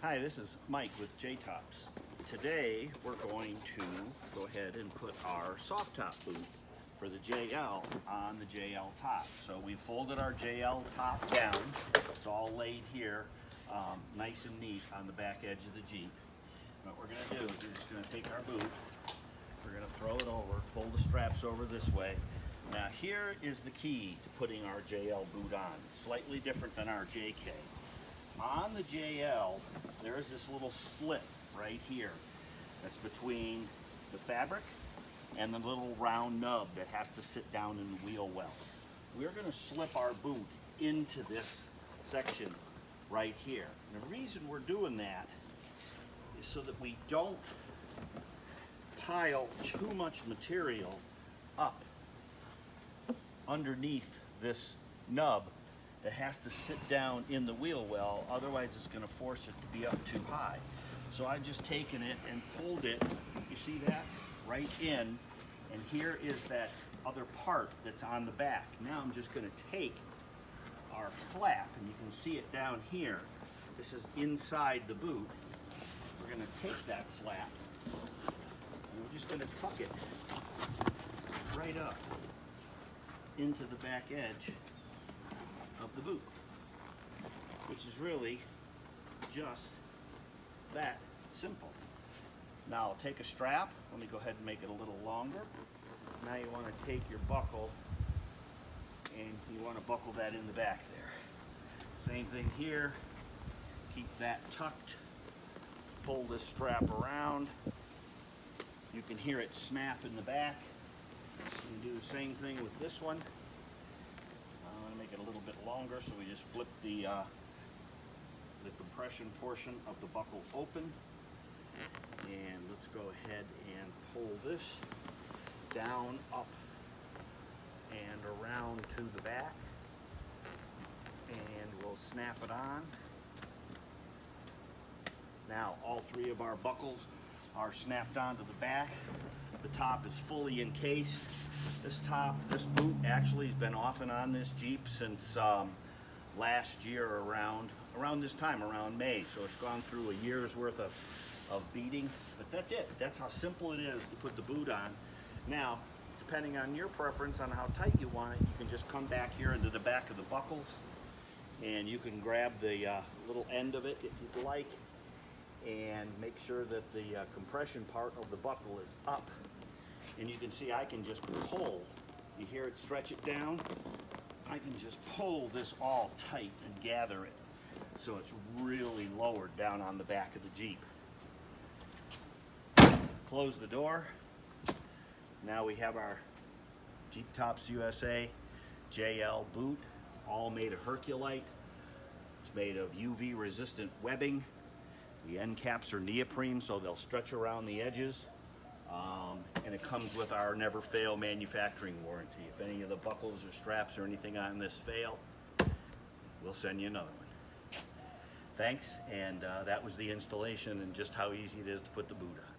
Hi, this is Mike with JTops. Today we're going to go ahead and put our soft top boot for the JL on the JL top. So we folded our JL top down. It's all laid here, nice and neat on the back edge of the Jeep. What we're going to do is we're just going to take our boot, we're going to throw it over, pull the straps over this way. Now here is the key to putting our JL boot on. It's slightly different than our JK. On the JL, there is this little slit right here that's between the fabric and the little round nub that has to sit down in the wheel well. We're going to slip our boot into this section right here. And the reason we're doing that is so that we don't pile too much material up underneath this nub that has to sit down in the wheel well, otherwise it's going to force it to be up too high. So I've just taken it and pulled it, you see that, right in, and here is that other part that's on the back. Now I'm just going to take our flap, and you can see it down here. This is inside the boot. We're going to take that flap, and we're just going to tuck it right up into the back edge of the boot, which is really just that simple. Now I'll take a strap. Let me go ahead and make it a little longer. Now you want to take your buckle and you want to buckle that in the back there. Same thing here. Keep that tucked. Pull this strap around. You can hear it snap in the back. You can do the same thing with this one. I'm going to make it a little bit longer, so we just flip the compression portion of the buckle open. And let's go ahead and pull this down, up, and around to the back. And we'll snap it on. Now all three of our buckles are snapped onto the back. The top is fully encased. This boot actually has been off and on this Jeep since last year around this time, around May. So it's gone through a year's worth of beating. But that's it. That's how simple it is to put the boot on. Now, depending on your preference on how tight you want it, you can just come back here into the back of the buckles and you can grab the little end of it if you'd like, and make sure that the compression part of the buckle is up. And you can see I can just pull. You hear it stretch it down? I can just pull this all tight and gather it so it's really lowered down on the back of the Jeep. Close the door. Now we have our JTopsUSA JL boot, all made of Herculite. It's made of UV resistant webbing. The end caps are neoprene, so they'll stretch around the edges. And it comes with our never fail manufacturing warranty. If any of the buckles or straps or anything on this fail, we'll send you another one. Thanks, and that was the installation and just how easy it is to put the boot on.